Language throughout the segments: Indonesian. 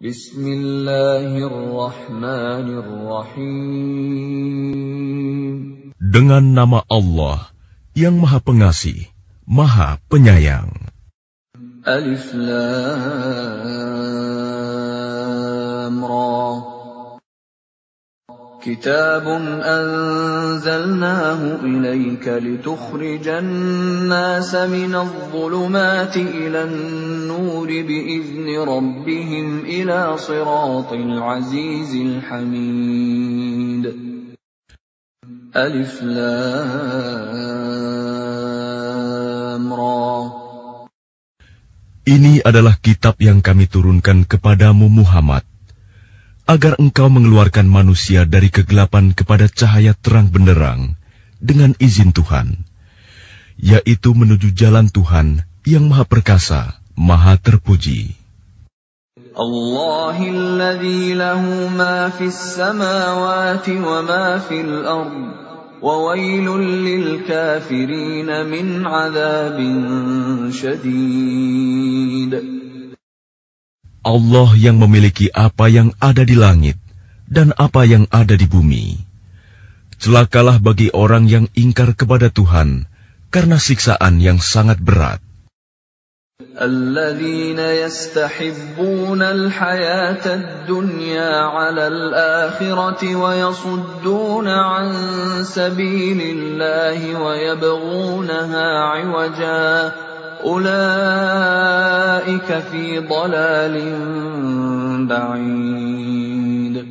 Bismillahirrahmanirrahim. Dengan nama Allah yang Maha Pengasih, Maha Penyayang. Alif Lam Ra. Kitabun anzalnahu ilayka litukhrijan nasa minadh dhulumati ilan nuri bi'izni rabbihim ila siratil azizil hamid. Alif Lam Ra. Ini adalah kitab yang kami turunkan kepadamu Muhammad, agar engkau mengeluarkan manusia dari kegelapan kepada cahaya terang benderang dengan izin Tuhan, yaitu menuju jalan Tuhan yang Maha Perkasa, Maha Terpuji. Allahilladzi lahu ma fis samawati wa ma fil ardh wa wailul lil kafirin min 'adzabin syadid. Allah yang memiliki apa yang ada di langit dan apa yang ada di bumi. Celakalah bagi orang yang ingkar kepada Tuhan karena siksaan yang sangat berat. Alladzina yastahibbuna al-hayata ad-dunya 'ala al-akhirati wa yasudduna 'an sabilillahi wa yabghunaha 'iwaja. Ulaika fi dhalalin ba'id.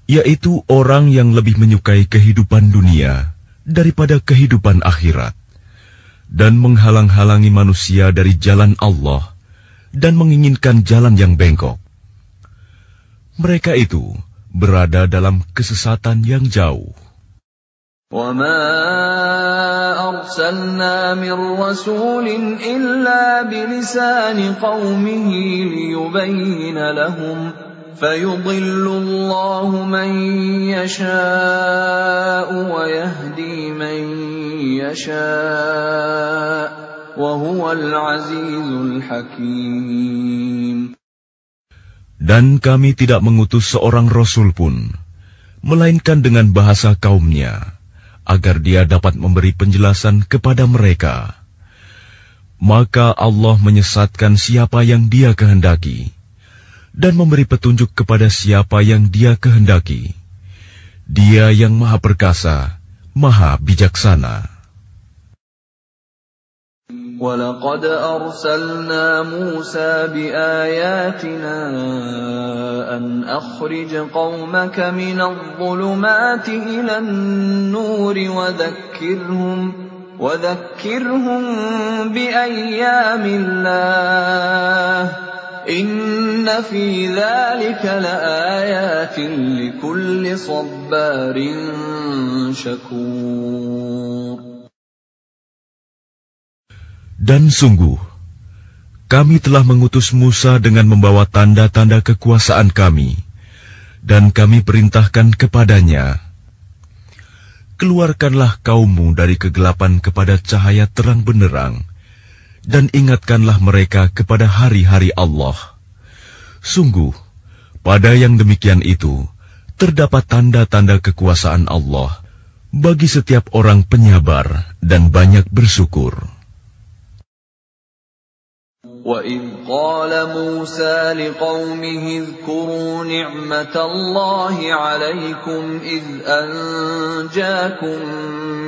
Yaitu orang yang lebih menyukai kehidupan dunia daripada kehidupan akhirat, dan menghalang-halangi manusia dari jalan Allah, dan menginginkan jalan yang bengkok. Mereka itu berada dalam kesesatan yang jauh. وَمَا أَرْسَلْنَا مِن رَّسُولٍ إِلَّا بِلِسَانِ قَوْمِهِ لِيُبَيِّنَ لَهُمْ فَيُضِلُّ اللَّهُ مَن يَشَاءُ وَيَهْدِي مَن يَشَاءُ وَهُوَ الْعَزِيزُ الْحَكِيمُ. Dan kami tidak mengutus seorang rasul pun, melainkan dengan bahasa kaumnya, agar dia dapat memberi penjelasan kepada mereka. Maka Allah menyesatkan siapa yang Dia kehendaki, dan memberi petunjuk kepada siapa yang Dia kehendaki. Dia yang Maha Perkasa, Maha Bijaksana. وَلَقَدْ أَرْسَلْنَا مُوسَى بِآيَاتِنَا أَنْ أَخْرِجْ قَوْمَكَ مِنَ الظُّلُمَاتِ إِلَى النُّورِ وَذَكِّرْهُم بِأَيَّامِ اللَّهِ إِنَّ فِي ذَلِكَ لَآيَاتٍ لِكُلِّ صَبَّارٍ شَكُورٍ. Dan sungguh, kami telah mengutus Musa dengan membawa tanda-tanda kekuasaan kami, dan kami perintahkan kepadanya, keluarkanlah kaummu dari kegelapan kepada cahaya terang benderang, dan ingatkanlah mereka kepada hari-hari Allah. Sungguh, pada yang demikian itu, terdapat tanda-tanda kekuasaan Allah bagi setiap orang penyabar dan banyak bersyukur. وَإِذْ قَالَ مُوسَى لِقَوْمِهِ اذْكُرُوا نِعْمَةَ اللَّهِ عَلَيْكُمْ إِذْ أَنْجَاكُمْ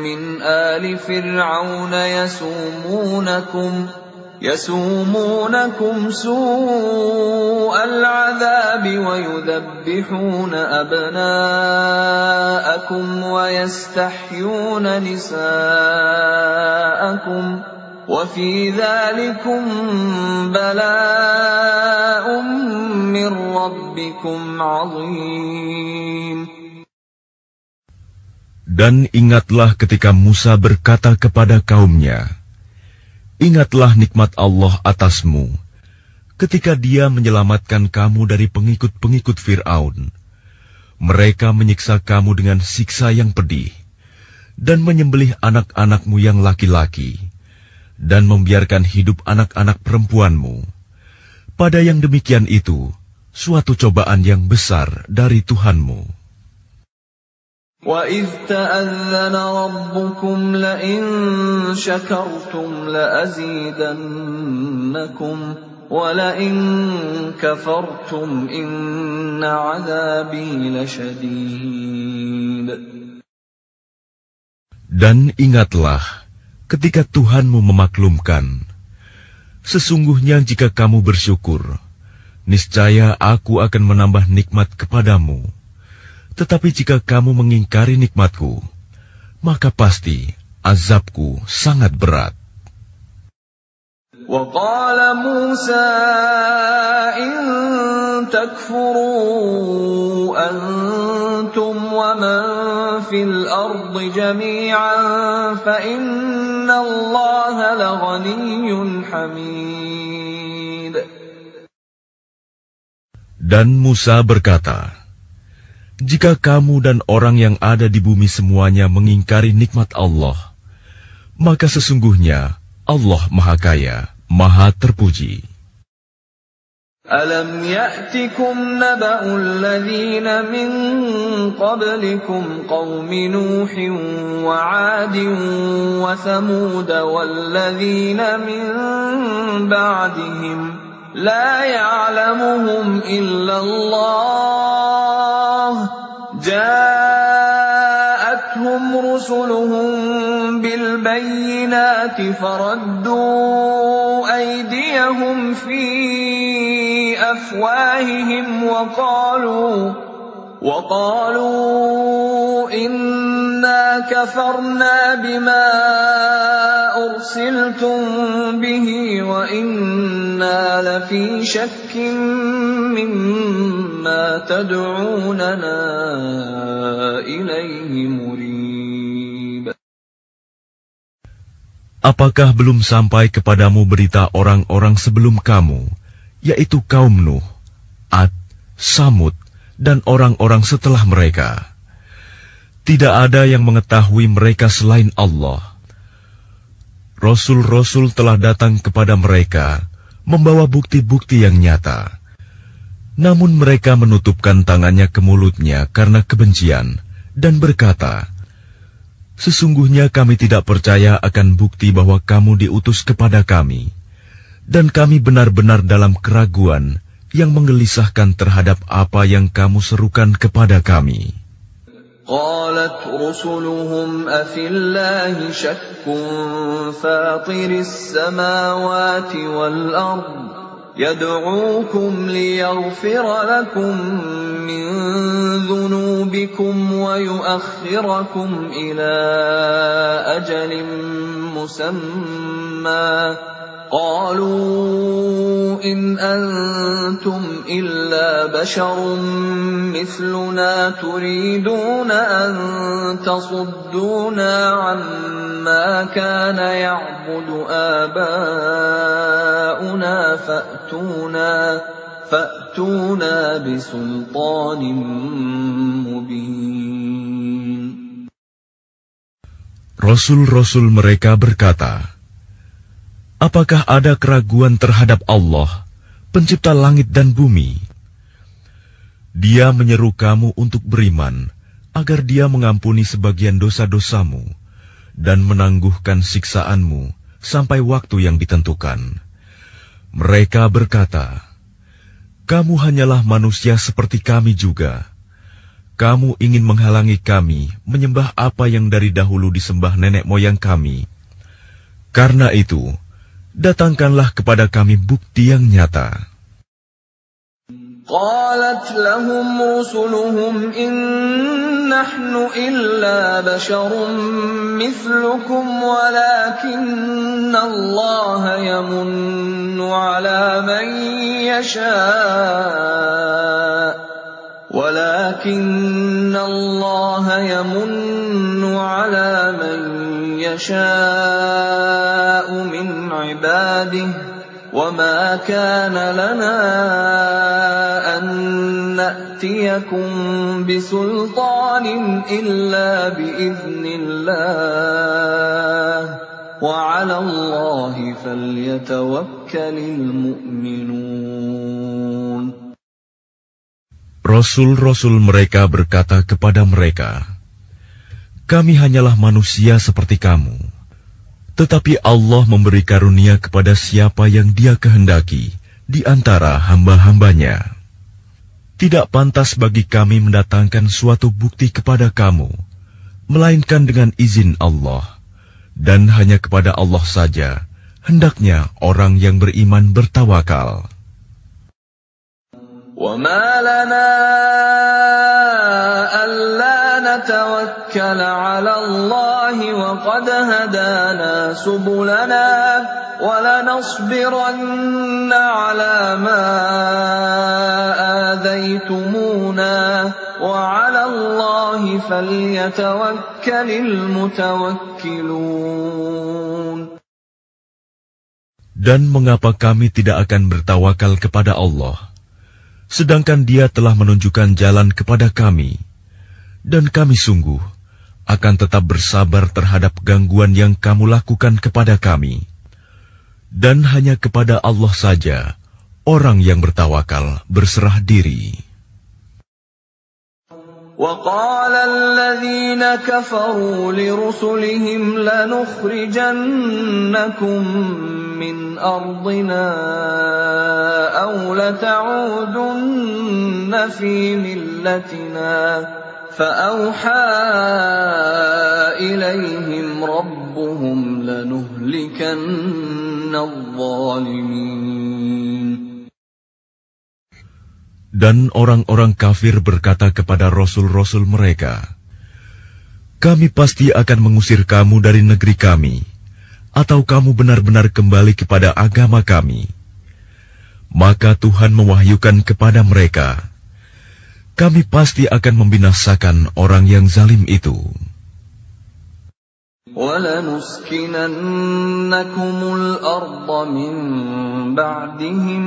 مِنْ آلِ فِرْعَوْنَ يَسُومُونَكُمْ سُوءَ الْعَذَابِ وَيُذَبِّحُونَ أَبْنَاءَكُمْ وَيَسْتَحْيُونَ نِسَاءَكُمْ وَفِي ذَلِكُمْ بَلَاءٌ مِّن رَّبِّكُمْ عَظِيمٌ. Dan ingatlah ketika Musa berkata kepada kaumnya, ingatlah nikmat Allah atasmu, ketika Dia menyelamatkan kamu dari pengikut-pengikut Fir'aun. Mereka menyiksa kamu dengan siksa yang pedih, dan menyembelih anak-anakmu yang laki-laki, dan membiarkan hidup anak-anak perempuanmu. Pada yang demikian itu suatu cobaan yang besar dari Tuhanmu. وَإِذْ تَأَذَّنَ رَبُّكُمْ لَئِن شَكَرْتُمْ لَأَزِيدَنَّكُمْ وَلَئِن كَفَرْتُمْ إِنَّ عَذَابِي لَشَدِيدٌ. Dan ingatlah ketika Tuhanmu memaklumkan, sesungguhnya jika kamu bersyukur, niscaya aku akan menambah nikmat kepadamu. Tetapi jika kamu mengingkari nikmatku, maka pasti azabku sangat berat. وَقَالَ مُوسَى إِن تَكْفُرُوا أَنتُمْ وَمَن فِي الْأَرْضِ جَمِيعًا فَإِنَّ اللَّهَ لَغَنِيٌّ حَمِيدٌ. Dan Musa berkata, jika kamu dan orang yang ada di bumi semuanya mengingkari nikmat Allah, maka sesungguhnya Allah Maha Kaya, Maha Terpuji. أَلَمْ يَأْتِكُمْ نَبَأُ الَّذِينَ مِنْ قَبْلِكُمْ قَوْمِ نُوحٍ وَعَادٍ وَثَمُودَ وَالَّذِينَ مِنْ بَعْدِهِمْ لَا يَعْلَمُهُمْ إِلَّا اللَّهُ جَاءَتْهُمْ رُسُلُهُم بِالْبَيِّنَاتِ فَرَدُّوا أَيْدِيَهُمْ فِي أَفْوَاهِهِمْ وَقَالُوا إِنَّا كَفَرْنَا بِمَا أُرْسِلْتُم بِهِ وَإِنَّا لَفِي شَكٍّ مِّمَّا تَدْعُونَنَا إِلَيْهِ مُرِيبٍ. Apakah belum sampai kepadamu berita orang-orang sebelum kamu, yaitu kaum Nuh, Ad, Samud, dan orang-orang setelah mereka? Tidak ada yang mengetahui mereka selain Allah. Rasul-rasul telah datang kepada mereka, membawa bukti-bukti yang nyata. Namun mereka menutupkan tangannya ke mulutnya karena kebencian, dan berkata, sesungguhnya kami tidak percaya akan bukti bahwa kamu diutus kepada kami, dan kami benar-benar dalam keraguan yang menggelisahkan terhadap apa yang kamu serukan kepada kami. قالت رسلهم أفي الله شك فاطر السماوات والأرض يدعوكم ليغفر لكم من ذنوبكم ويؤخركم إلى أجل مسمى قالوا إن أنتم إلا بشر مثلنا تريدون أن تصدونا عما كان يعبد آباؤنا فأتونا بسلطان مبين. Rasul-rasul mereka berkata, apakah ada keraguan terhadap Allah, pencipta langit dan bumi? Dia menyeru kamu untuk beriman, agar Dia mengampuni sebagian dosa-dosamu, dan menangguhkan siksaanmu sampai waktu yang ditentukan. Mereka berkata, kamu hanyalah manusia seperti kami juga. Kamu ingin menghalangi kami menyembah apa yang dari dahulu disembah nenek moyang kami. Karena itu, datangkanlah kepada kami bukti yang nyata. قالت لهم رسلهم إن نحن إلا بشر مثلكم ولكن الله يمن على من يشاء من عباده وما كان لنا أن نأتيكم بسلطان إلا بإذن الله وعلى الله فليتوكل المؤمنون. Rasul-rasul mereka berkata kepada mereka, "Kami hanyalah manusia seperti kamu. Tetapi Allah memberi karunia kepada siapa yang Dia kehendaki di antara hamba-hambanya. Tidak pantas bagi kami mendatangkan suatu bukti kepada kamu, melainkan dengan izin Allah, dan hanya kepada Allah saja hendaknya orang yang beriman bertawakal." وَمَا لَنَا أَلَّا نَتَوَكَّلَ عَلَى اللَّهِ وَقَدْ هَدَانَا سُبُلَنَا وَلَنَصْبِرَنَّ عَلَى مَا آذَيْتُمُونَا وَعَلَى اللَّهِ فَلْيَتَوَكَّلِ الْمُتَوَكِّلُونَ. Dan mengapa kami tidak akan bertawakal kepada Allah, sedangkan Dia telah menunjukkan jalan kepada kami, dan kami sungguh akan tetap bersabar terhadap gangguan yang kamu lakukan kepada kami. Dan hanya kepada Allah saja orang yang bertawakal berserah diri. وَقَالَ الَّذِينَ كَفَرُوا لِرُسُلِهِمْ لَنُخْرِجَنَّكُمْ مِنْ أَرْضِنَا أَوْ لَتَعُودُنَّ فِي مِلَّتِنَا فَأَوْحَى إِلَيْهِمْ رَبُّهُمْ لَنُهْلِكَنَّ الظَّالِمِينَ. Dan orang-orang kafir berkata kepada rasul-rasul mereka, "Kami pasti akan mengusir kamu dari negeri kami, atau kamu benar-benar kembali kepada agama kami." Maka Tuhan mewahyukan kepada mereka, "Kami pasti akan membinasakan orang yang zalim itu." وَلَنُسْكِنَنَّكُمُ الْأَرْضَ مِنْ بَعْدِهِمْ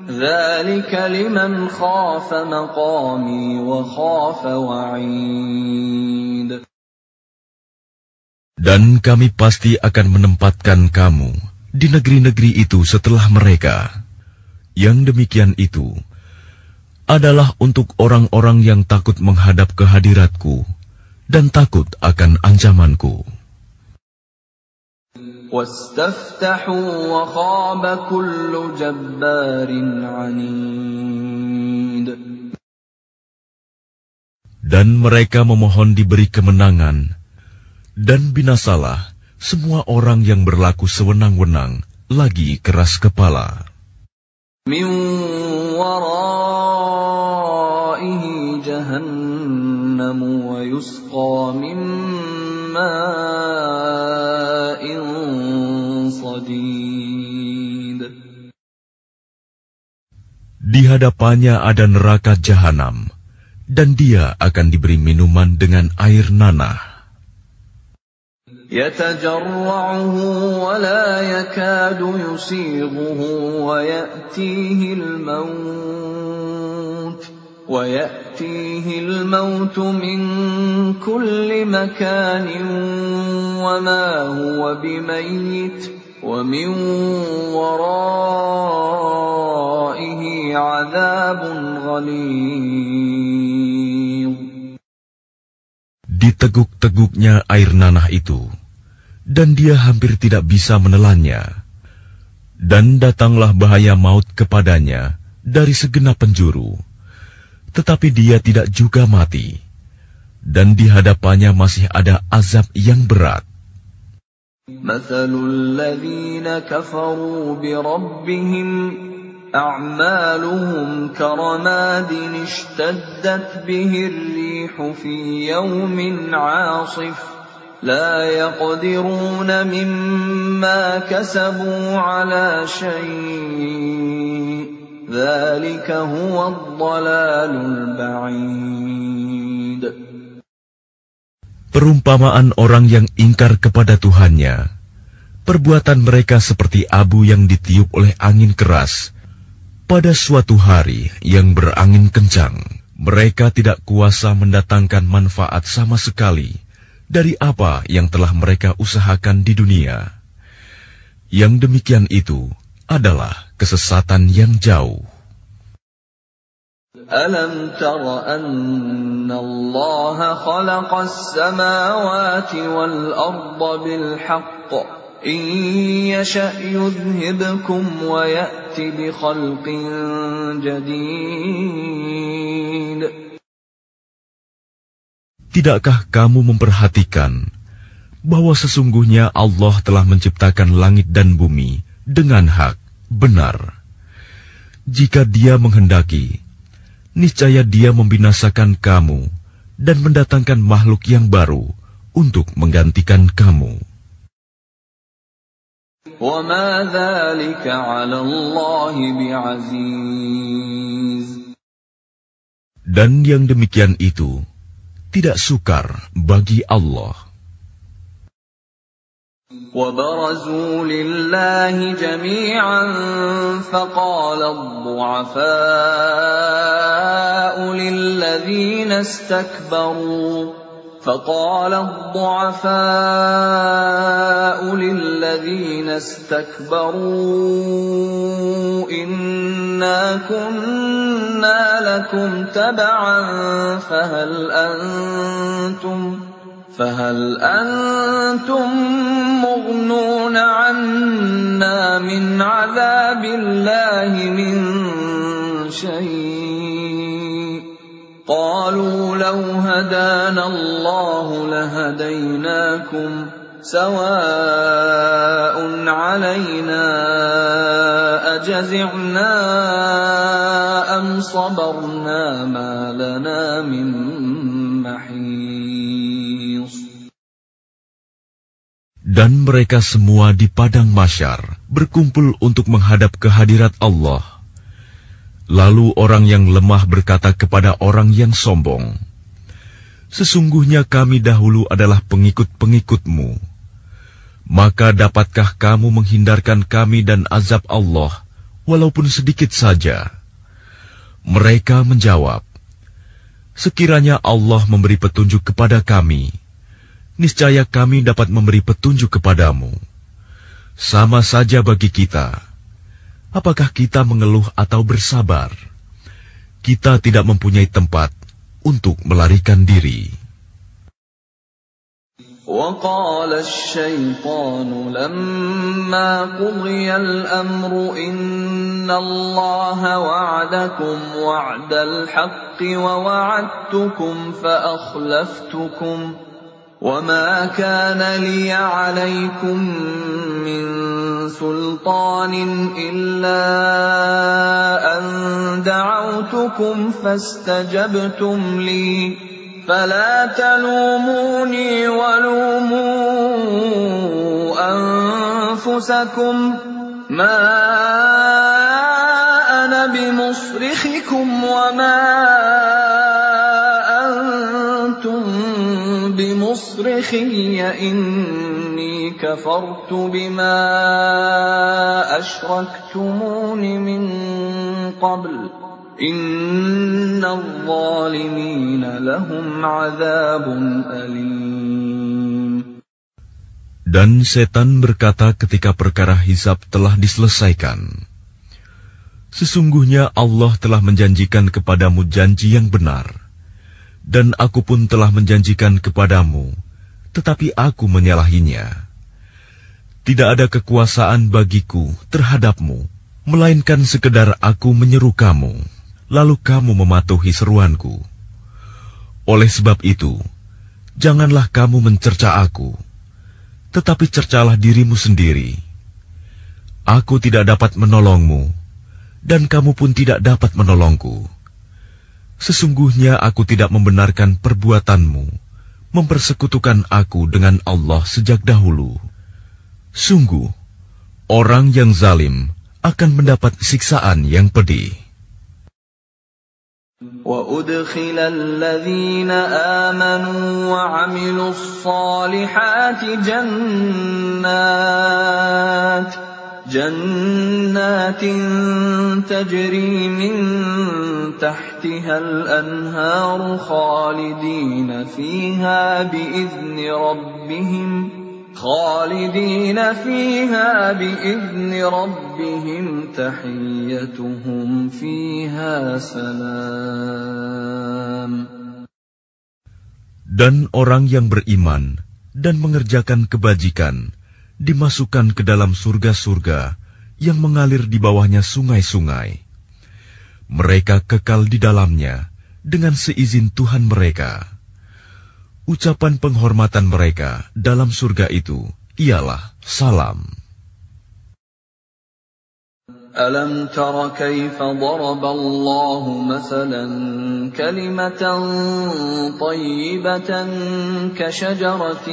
ذَلِكَ لِمَنْ خَافَ مَقَامِي وَخَافَ وَعِيدِ. Dan kami pasti akan menempatkan kamu di negeri-negeri itu setelah mereka. Yang demikian itu adalah untuk orang-orang yang takut menghadap kehadiratku dan takut akan ancamanku. وَاسْتَفْتَحُوا وَخَابَ كُلُّ جَبَّارٍ عَنِيدٍ. Dan mereka memohon diberi kemenangan, dan binasalah semua orang yang berlaku sewenang-wenang lagi keras kepala. مِنْ وَرَائِهِ جَهَنَّمُ وَيُسْقَى مِنْ مَاءٍ صَدِيدٍ. Di hadapannya ada neraka jahanam, dan dia akan diberi minuman dengan air nanah. يَتَجَرَّعُهُ وَلَا يَكَادُ يُسِيغُهُ وَيَأْتِيهِ الْمَوْتُ مِنْ كُلِّ مَكَانٍ وَمَا هُوَ بِمَيِّتٍ وَمِنْ وَرَائِهِ عَذَابٌ غَلِيظٌ. Diteguk-teguknya air nanah itu, dan dia hampir tidak bisa menelannya. Dan datanglah bahaya maut kepadanya dari segenap penjuru, tetapi dia tidak juga mati, dan di hadapannya masih ada azab yang berat. مَثَلُ الَّذِينَ كَفَرُوا بِرَبِّهِمْ أَعْمَالُهُمْ كَرَمَادٍ اشْتَدَّتْ بِهِ الرِّيحُ فِي يَوْمٍ عَاصِفٍ لَا يَقْدِرُونَ مِمَّا كَسَبُوا عَلَى شَيْءٍ ذَلِكَ هُوَ الضَّلَالُ الْبَعِيدُ. Perumpamaan orang yang ingkar kepada Tuhannya, perbuatan mereka seperti abu yang ditiup oleh angin keras pada suatu hari yang berangin kencang. Mereka tidak kuasa mendatangkan manfaat sama sekali dari apa yang telah mereka usahakan di dunia. Yang demikian itu adalah kesesatan yang jauh. ألم تر أن الله خلق السماوات والأرض بالحق إن يشأ يذهبكم ويأت بخلق جديد. Tidakkah kamu memperhatikan bahwa sesungguhnya Allah telah menciptakan langit dan bumi dengan hak, benar. Jika Dia menghendaki, niscaya Dia membinasakan kamu dan mendatangkan makhluk yang baru untuk menggantikan kamu. وَمَا ذَلِكَ عَلَى اللَّهِ بِعَزِيزٍ. Dan yang demikian itu tidak sukar bagi Allah. وَبَرَزُوا لِلَّهِ جَمِيعًا فَقَالَ الضُّعَفَاءُ لِلَّذِينَ استكبروا إنا كنا لكم تبعا فهل أنتم مغنون عنا من عذاب الله من شيء قالوا لو هدانا الله لهديناكم سواء علينا أجزعنا أم صبرنا ما لنا من محيص. Dan mereka semua di padang mahsyar berkumpul untuk menghadap kehadirat Allah. Lalu orang yang lemah berkata kepada orang yang sombong, "Sesungguhnya kami dahulu adalah pengikut-pengikutmu. Maka dapatkah kamu menghindarkan kami dan azab Allah, walaupun sedikit saja?" Mereka menjawab, "Sekiranya Allah memberi petunjuk kepada kami, niscaya kami dapat memberi petunjuk kepadamu. Sama saja bagi kita. Apakah kita mengeluh atau bersabar? Kita tidak mempunyai tempat untuk melarikan diri." وَقَالَ الشَّيْطَانُ لَمَّا قُضِيَ الْأَمْرُ إِنَّ اللَّهَ وَعَدَكُمْ وَعْدَ الْحَقِّ وَوَعَدتُّكُمْ فَأَخْلَفْتُكُمْ وَمَا كَانَ لِيَ عَلَيْكُمْ مِنْ سُلْطَانٍ إِلَّا أَنْ دَعَوْتُكُمْ فَاسْتَجَبْتُمْ لِي فَلَا تَلُومُونِي وَلُومُوا أَنفُسَكُمْ مَا أَنَا بِمُصْرِخِكُمْ وَمَا أَنْتُمْ بِمُصْرِخِيَّ إِنِّي كَفَرْتُ بِمَا أَشْرَكْتُمُونِ مِنْ قَبْلُ إِنَّ الظَّالِمِينَ لَهُمْ عَذَابٌ أَلِيمٌ. Dan setan berkata ketika perkara hisab telah diselesaikan, "Sesungguhnya Allah telah menjanjikan kepadamu janji yang benar, dan aku pun telah menjanjikan kepadamu, tetapi aku menyalahinya. Tidak ada kekuasaan bagiku terhadapmu, melainkan sekedar aku menyeru kamu, lalu kamu mematuhi seruanku. Oleh sebab itu, janganlah kamu mencerca aku, tetapi cercalah dirimu sendiri. Aku tidak dapat menolongmu, dan kamu pun tidak dapat menolongku. Sesungguhnya aku tidak membenarkan perbuatanmu, mempersekutukan aku dengan Allah sejak dahulu. Sungguh, orang yang zalim akan mendapat siksaan yang pedih." وَأُدْخِلَ الَّذِينَ آمَنُوا وَعَمِلُوا الصَّالِحَاتِ جَنَّاتٍ تَجْرِي مِنْ تَحْتِهَا الْأَنْهَارُ خَالِدِينَ فِيهَا بِإِذْنِ رَبِّهِمْ خالدين فيها بإذن ربهم تحيتهم فيها سلام. Dan orang yang beriman dan mengerjakan kebajikan dimasukkan ke dalam surga-surga yang mengalir di bawahnya sungai-sungai. Mereka kekal di dalamnya dengan seizin Tuhan mereka. Ucapan penghormatan mereka dalam surga itu ialah salam. ألم تر كيف ضرب الله مثلا كلمة طيبة كشجرة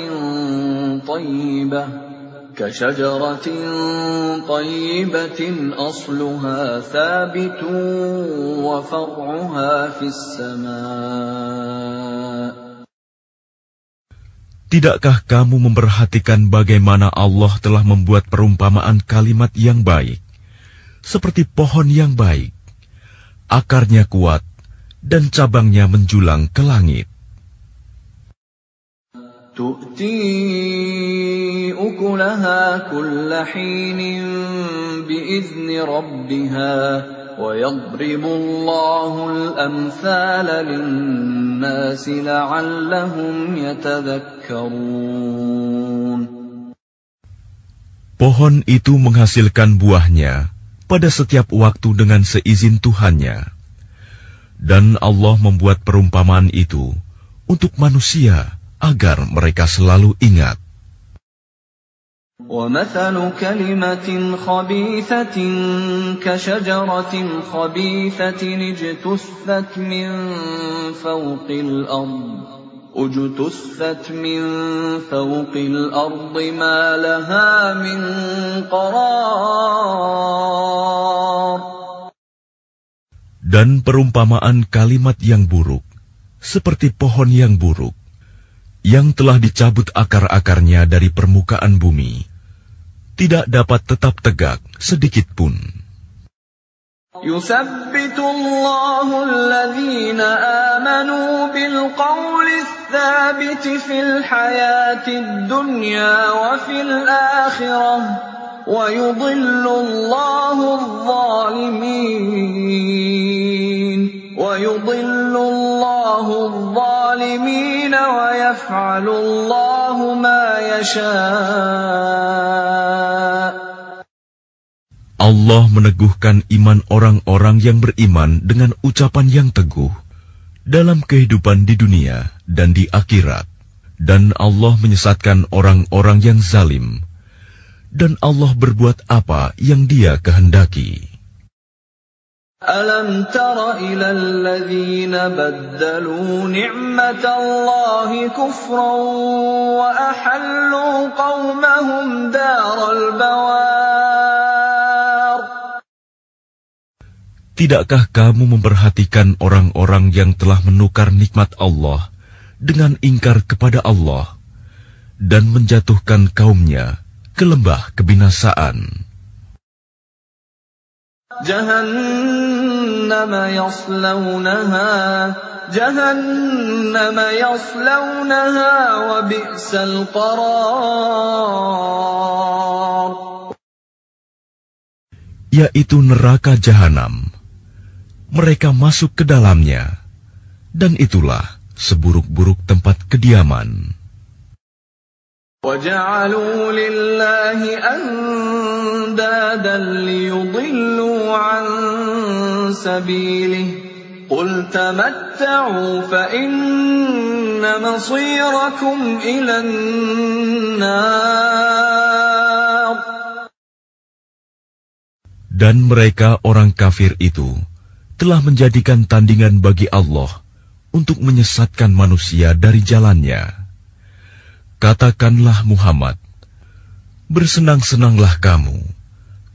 طيبة أصلها ثابت وفرعها في السماء. Tidakkah kamu memperhatikan bagaimana Allah telah membuat perumpamaan kalimat yang baik, seperti pohon yang baik, akarnya kuat dan cabangnya menjulang ke langit. تؤتي أكلها كل حين بإذن ربها ويضرب الله الأمثال للناس لعلهم يتذكرون. Pohon itu menghasilkan buahnya pada setiap waktu dengan seizin Tuhannya. Dan Allah membuat perumpamaan itu untuk manusia agar mereka selalu ingat. وَمَثَلُ كَلِمَةٍ خَبِيثَةٍ كَشَجَرَةٍ خَبِيثَةٍ اجْتُثَّتْ مِنْ فَوْقِ الْأَرْضِ مَا لَهَا مِنْ قَرَارٍ. Dan perumpamaan kalimat yang buruk, seperti pohon yang buruk, yang telah dicabut akar-akarnya dari permukaan bumi, tidak dapat tetap tegak sedikit pun. يُثَبِّتُ اللَّهُ الَّذِينَ آمَنُوا بِالْقَوْلِ الثَّابِتِ فِي الْحَيَاةِ الدُّنْيَا وَفِي الْآخِرَةِ وَيُضِلُّ اللَّهُ الظَّالِمِينَ وَيَفْعَلُ اللَّهُ مَا يَشَاءُ. Allah meneguhkan iman orang-orang yang beriman dengan ucapan yang teguh dalam kehidupan di dunia dan di akhirat. Dan Allah menyesatkan orang-orang yang zalim. Dan Allah berbuat apa yang Dia kehendaki. أَلَمْ تَرَ إِلَى الَّذِينَ بَدَّلُوا نِعْمَةَ اللَّهِ كُفْرًا وَأَحَلُّوا قَوْمَهُمْ دَارَ الْبَوَارِ. Tidakkah kamu memperhatikan orang-orang yang telah menukar nikmat Allah dengan ingkar kepada Allah dan menjatuhkan kaumnya ke lembah kebinasaan? جهنم يصلونها وبئس القرار. Yaitu neraka jahanam. Mereka masuk ke dalamnya, dan itulah seburuk-buruk tempat kediaman. وَجَعَلُوا لِلَّهِ أَنْدَادًا لِيُضِلُّوا عَنْ سَبِيلِهِ قُلْ تَمَتَّعُوا فَإِنَّ مَصِيرَكُمْ إِلَى النَّارِ. Dan mereka orang kafir itu telah menjadikan tandingan bagi Allah untuk menyesatkan manusia dari jalannya. Katakanlah Muhammad, bersenang-senanglah kamu,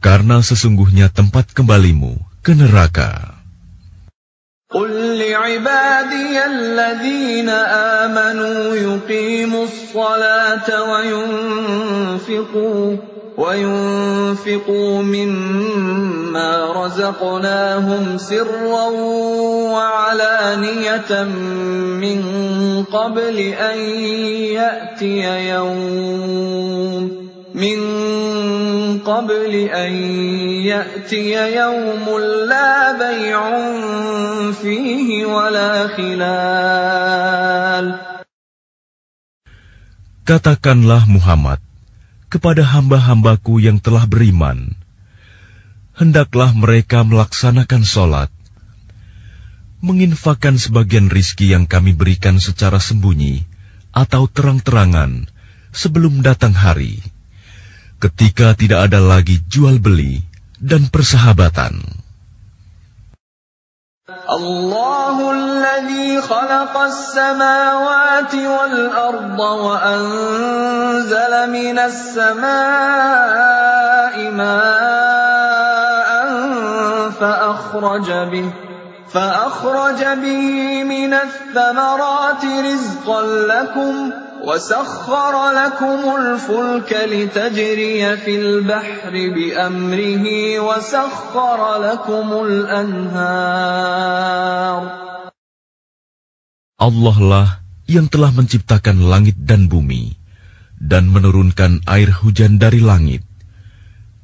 karena sesungguhnya tempat kembalimu ke neraka. قُلْ لِعِبَادِيَ الَّذِينَ آمَنُوا يُقِيمُوا الصَّلَاةَ وينفقوا مما رزقناهم سرا وعلانية ثمانية من قبل أن يأتي يوم لا بيع فيه ولا خلال. Katakanlah Muhammad kepada hamba-hambaku yang telah beriman, hendaklah mereka melaksanakan sholat, menginfakkan sebagian rizki yang kami berikan secara sembunyi atau terang-terangan sebelum datang hari, ketika tidak ada lagi jual-beli dan persahabatan. الله الذي خلق السماوات والأرض وأنزل من السماء ماء فأخرج به من الثمرات رزقا لكم وسخر لكم الفلك لتجري في البحر بأمره وسخر لكم الأنهار. Allah lah yang telah menciptakan langit dan bumi dan menurunkan air hujan dari langit.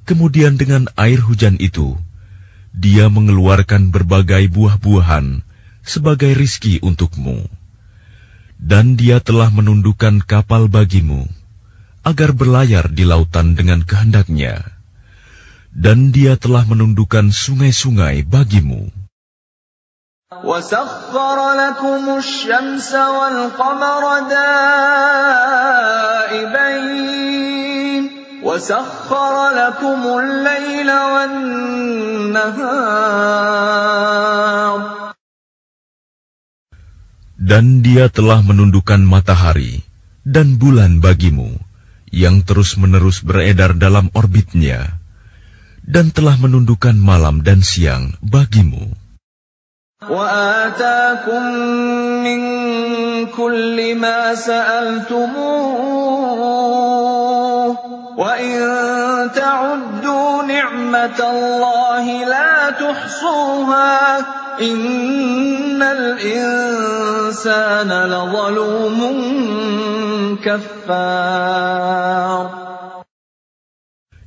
Kemudian dengan air hujan itu, Dia mengeluarkan berbagai buah-buahan sebagai rizki untukmu. Dan Dia telah menundukkan kapal bagimu, agar berlayar di lautan dengan kehendaknya. Dan Dia telah menundukkan sungai-sungai bagimu. وَسَخَّرَ لَكُمُ الشَّمْسَ وَالْقَمَرَ دَائِبَيْنِ وَسَخَّرَ لَكُمُ اللَّيْلَ وَالنَّهَارَ. Dan Dia telah menundukkan matahari dan bulan bagimu, yang terus-menerus beredar dalam orbitnya, dan telah menundukkan malam dan siang bagimu. وَآتَاكُم مِّن كُلِّ مَا سَأَلْتُمُوهُ وَإِن تَعُدُّوا نِعْمَةَ اللَّهِ لَا تُحْصُوهَا إِنَّ الْإِنسَانَ لَظَلُومٌ كَفَّارٌ.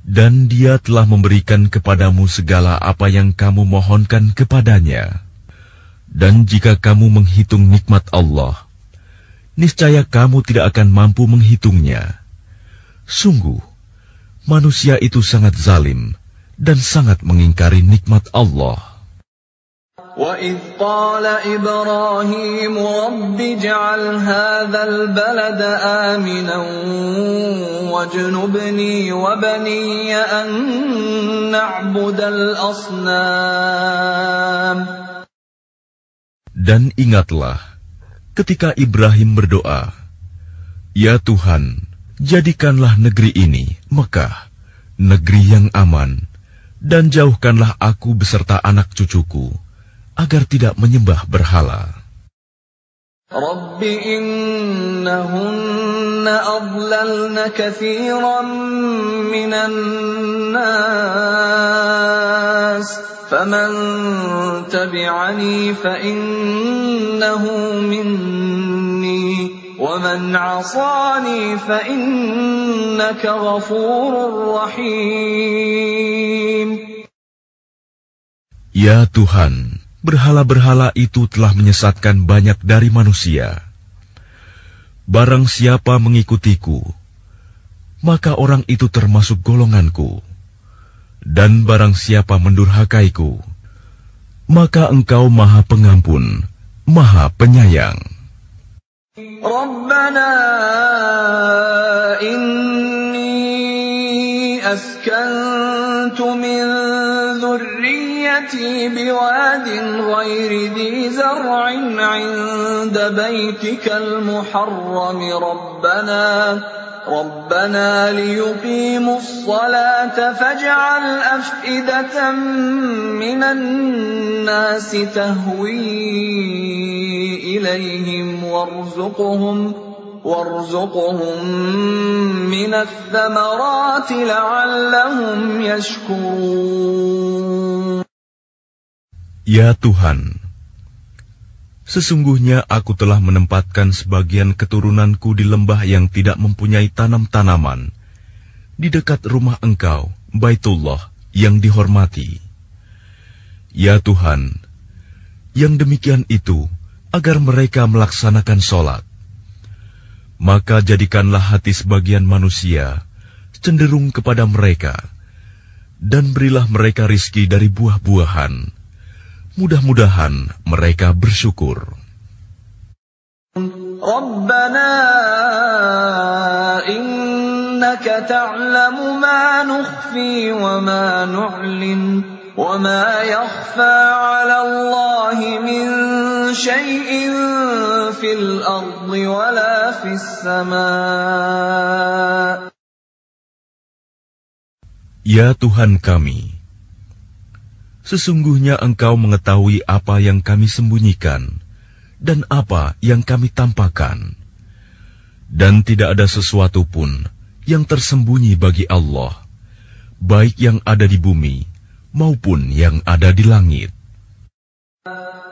Dan Dia telah memberikan kepadamu segala apa yang kamu mohonkan kepadanya. Dan jika kamu menghitung nikmat Allah, niscaya kamu tidak akan mampu menghitungnya. Sungguh, manusia itu sangat zalim dan sangat mengingkari nikmat Allah. وَإِذْ قَالَ إِبْرَاهِيمُ رَبِّ اجْعَلْ هَذَا الْبَلَدَ آمِنًا وَاجْنُبْنِي وَبَنِيَّ أَن نَّعْبُدَ الْأَصْنَامَ. Dan ingatlah ketika Ibrahim berdoa, "Ya Tuhan, jadikanlah negeri ini, Mekah, negeri yang aman, dan jauhkanlah aku beserta anak cucuku, agar tidak menyembah berhala." رَبِّ إِنَّهُنَّ أَضْلَلْنَ كَثِيرًا مِّنَ النَّاسِ فَمَن تَبِعَنِي فَإِنَّهُ مِنِّي وَمَنْ عَصَانِي فَإِنَّكَ غَفُورٌ رَّحِيمٌ. Ya Tuhan, berhala-berhala itu telah menyesatkan banyak dari manusia. Barang siapa mengikutiku, maka orang itu termasuk golonganku. Dan barang siapa mendurhakaiku, maka Engkau Maha Pengampun, Maha Penyayang. Rabbana inni askantu min dhurriyyati biwadin ghairi dhi zar'in 'inda baytikal muharram ربنا ليقيموا الصلاة فاجعل أفئدة من الناس تهوي إليهم وارزقهم من الثمرات لعلهم يشكرون. Ya Tuhan, Sesungguhnya aku telah menempatkan sebagian keturunanku di lembah yang tidak mempunyai tanam-tanaman, di dekat rumah Engkau, Baitullah, yang dihormati. Ya Tuhan, yang demikian itu agar mereka melaksanakan sholat. Maka jadikanlah hati sebagian manusia cenderung kepada mereka, dan berilah mereka rizki dari buah-buahan. Mudah-mudahan mereka bersyukur. Rabbana innaka ta'lamu ma nukhfi wa ma nu'lin wa ma yakhfa 'ala Allahi min syai'in fil ardi wa la fis sama'. Ya Tuhan kami, sesungguhnya Engkau mengetahui apa yang kami sembunyikan dan apa yang kami tampakkan, dan tidak ada sesuatu pun yang tersembunyi bagi Allah, baik yang ada di bumi maupun yang ada di langit.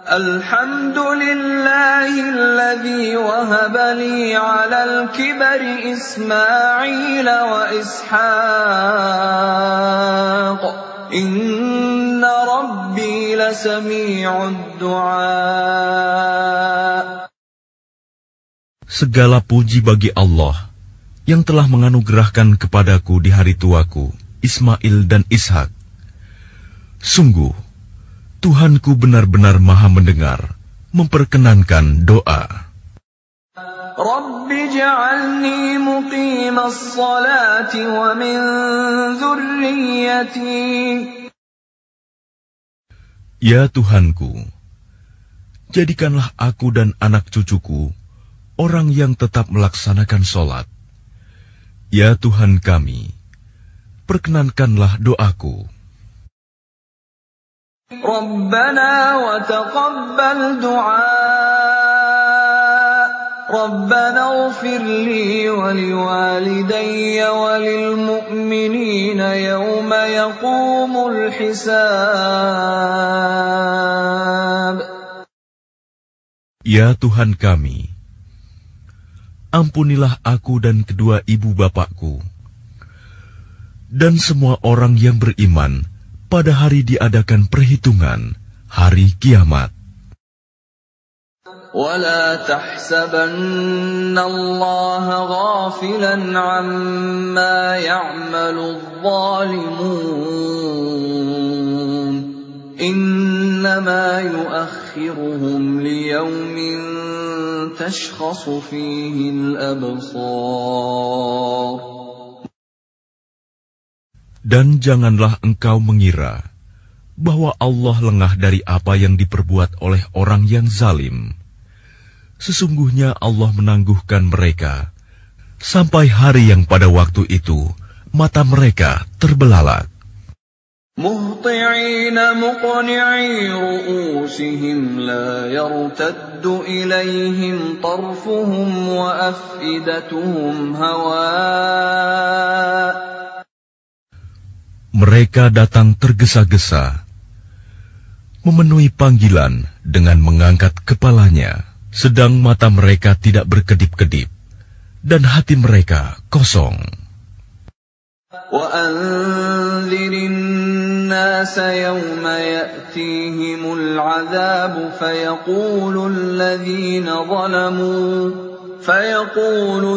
Alhamdulillahilladzi wahaba li 'alal kibari Ismail wa Ishaq. Inna Rabbi lasami'ud du'a. Segala puji bagi Allah yang telah menganugerahkan kepadaku di hari tuaku Ismail dan Ishak. Sungguh, Tuhanku benar-benar maha mendengar, memperkenankan doa. Rabbi ja'alni muqimas salati wa min dzurriyyati. Ya Tuhanku, jadikanlah aku dan anak cucuku orang yang tetap melaksanakan sholat. Ya Tuhan kami, perkenankanlah doaku. Rabbana wa taqabbal du'a. Rabbana ighfir li wa liwalidayya wa lil mu'minina yawma yaqumul hisab. Ya Tuhan kami, ampunilah aku dan kedua ibu bapakku, dan semua orang yang beriman pada hari diadakan perhitungan, hari kiamat. وَلَا تَحْسَبَنَّ اللَّهَ غَافِلًا عَمَّا يَعْمَلُ الظَّالِمُونَ إِنَّمَا يُؤَخِّرُهُمْ لِيَوْمٍ تَشْخَصُ فِيهِ الْأَبْصَارُ. Dan janganlah engkau mengira bahwa Allah lengah dari apa yang diperbuat oleh orang yang zalim. Sesungguhnya Allah menangguhkan mereka sampai hari yang pada waktu itu mata mereka terbelalak. Muhti'ina muqni'i ru'usihim la yartaddu ilaihim tarfuhum wa af'idatuhum hawa'. Mereka datang tergesa-gesa, memenuhi panggilan dengan mengangkat kepalanya, sedang mata mereka tidak berkedip-kedip, dan hati mereka kosong. وَأَنذِرِ النَّاسَ يَوْمَ يَأْتِيهِمُ الْعَذَابُ فَيَقُولُ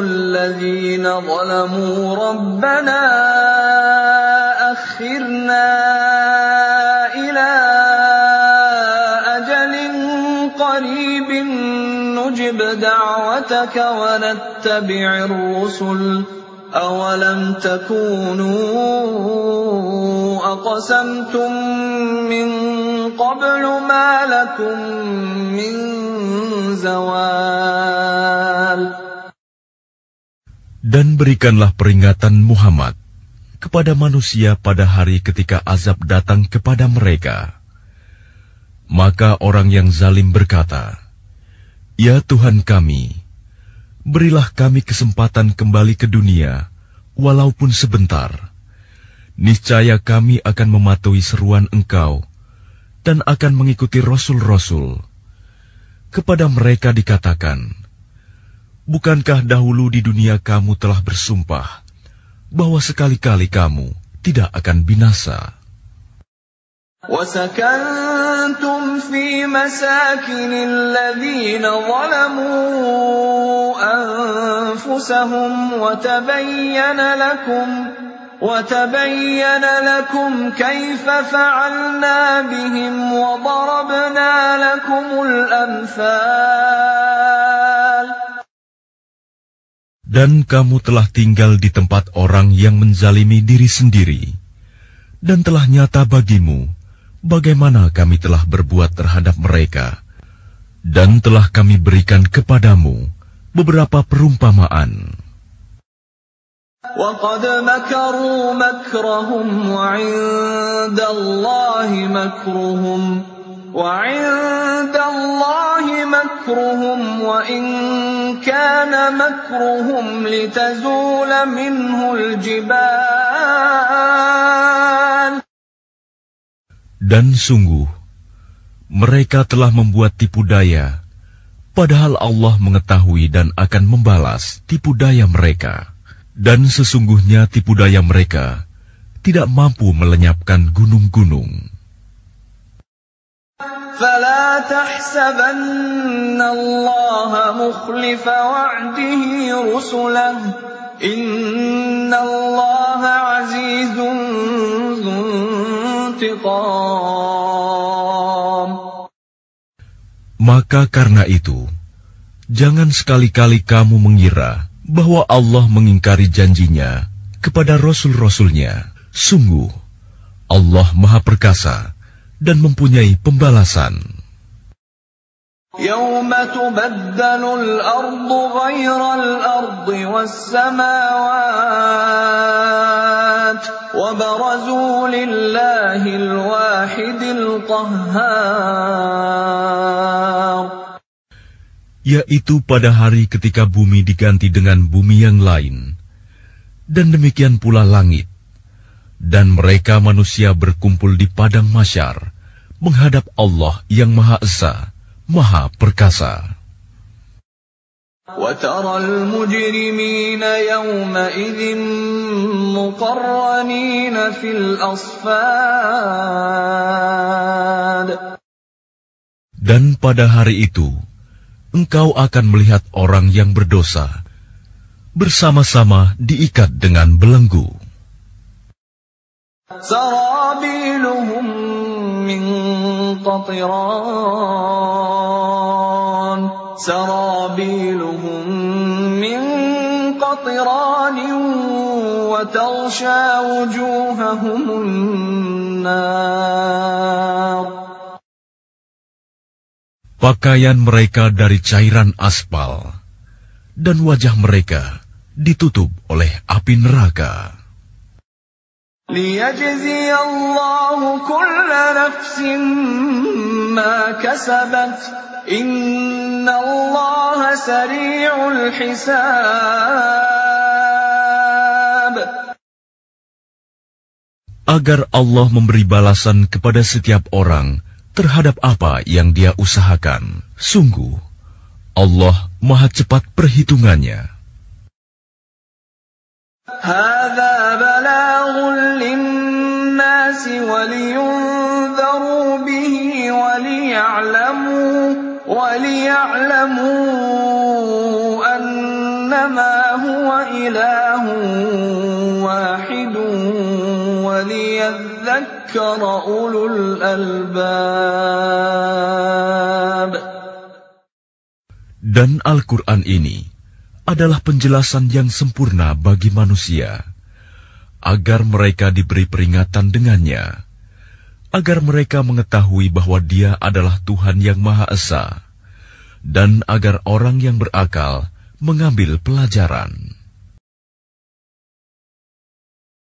الَّذِينَ ظَلَمُوا رَبَّنَا أَخِّرْنَا إِلَى أَجَلٍ قَرِيبٍ نُّجِبْ دَعْوَتَكَ وَنَتَّبِعِ الرُّسُلَ أَوَلَمْ تَكُونُوا أَقْسَمْتُم مِّن قَبْلُ مَا لَكُم مِّن زَوَالٍ. Dan berikanlah peringatan Muhammad kepada manusia pada hari ketika azab datang kepada mereka. Maka orang yang zalim berkata, Ya Tuhan kami, berilah kami kesempatan kembali ke dunia, walaupun sebentar. Niscaya kami akan mematuhi seruan Engkau, dan akan mengikuti Rasul-Rasul. kepada mereka dikatakan, bukankah dahulu di dunia kamu telah bersumpah bahwa sekali-kali kamu tidak akan binasa? وَسَكَنْتُمْ فِي مَسَاكِنِ الَّذِينَ ظَلَمُوا أَنفُسَهُمْ وَتَبَيَّنَ لَكُمْ كَيْفَ فَعَلْنَا بِهِمْ وَضَرَبْنَا لَكُمُ الْأَمْثَالَ. Dan kamu telah tinggal di tempat orang yang menzalimi diri sendiri, dan telah nyata bagimu bagaimana kami telah berbuat terhadap mereka, dan telah kami berikan kepadamu beberapa perumpamaan. وَقَدْ مَكَرُوا مَكْرَهُمْ وَعِندَ اللَّهِ مَكْرُهُمْ وَإِنْ كَانَ مَكْرُهُمْ لِتَزُولَ مِنْهُ الْجِبَالُ. Dan sungguh, mereka telah membuat tipu daya, padahal Allah mengetahui dan akan membalas tipu daya mereka. Dan sesungguhnya tipu daya mereka tidak mampu melenyapkan gunung-gunung. فَلَا تَحْسَبَنَّ اللَّهَ مُخْلِفَ وَعْدِهِ رُسُلَهُ إِنَّ اللَّهَ عَزِيزٌ ذُو انتِقَامٍ. Maka karena itu, jangan sekali-kali kamu mengira bahwa Allah mengingkari janjinya kepada Rasul-Rasulnya. Sungguh, Allah Maha Perkasa dan mempunyai pembalasan. يَوْمَ تُبَدَّلُ الْأَرْضُ غَيْرَ الْأَرْضِ وَالسَّمَاوَاتُ وَبَرَزُوا لِلَّهِ الْوَاحِدِ الْقَهَّارِ. Yaitu pada hari ketika bumi diganti dengan bumi yang lain, dan demikian pula langit, dan mereka manusia berkumpul di padang mahsyar menghadap Allah yang Maha Esa, Maha Perkasa. وَتَرَى الْمُجْرِمِينَ يَوْمَئِذٍ مُقَرَّنِينَ فِي الْأَصْفَادِ. Dan pada hari itu, engkau akan melihat orang yang berdosa bersama-sama diikat dengan belenggu. سَرَابِيلُهُم مِّن قَطِرَانٍ وَتَغْشَىٰ وُجُوهَهُمُ النَّارُ. Pakaian mereka dari cairan aspal, dan wajah mereka ditutup oleh api neraka. لِيَجْزِيَ اللَّهُ كُلَّ نَفْسٍ مَا كَسَبَتْ إِنَّ اللَّهَ سَرِيعُ الْحِسَابِ. Agar Allah memberi balasan kepada setiap orang terhadap apa yang dia usahakan. Sungguh, Allah Maha cepat perhitungannya. هَذَا بَلَاغٌ لِلنَّاسِ وَلِيُنذَرُوا بِهِ وَلِيَعْلَمُوا أَنَّمَا هُوَ إِلَٰهٌ وَاحِدٌ وَلِيَذَّكَّرَ أُولُو الْأَلْبَابِ. Dan Al-Quran ini adalah penjelasan yang sempurna bagi manusia, agar mereka diberi peringatan dengannya, agar mereka mengetahui bahwa Dia adalah Tuhan yang Maha Esa, dan agar orang yang berakal mengambil pelajaran.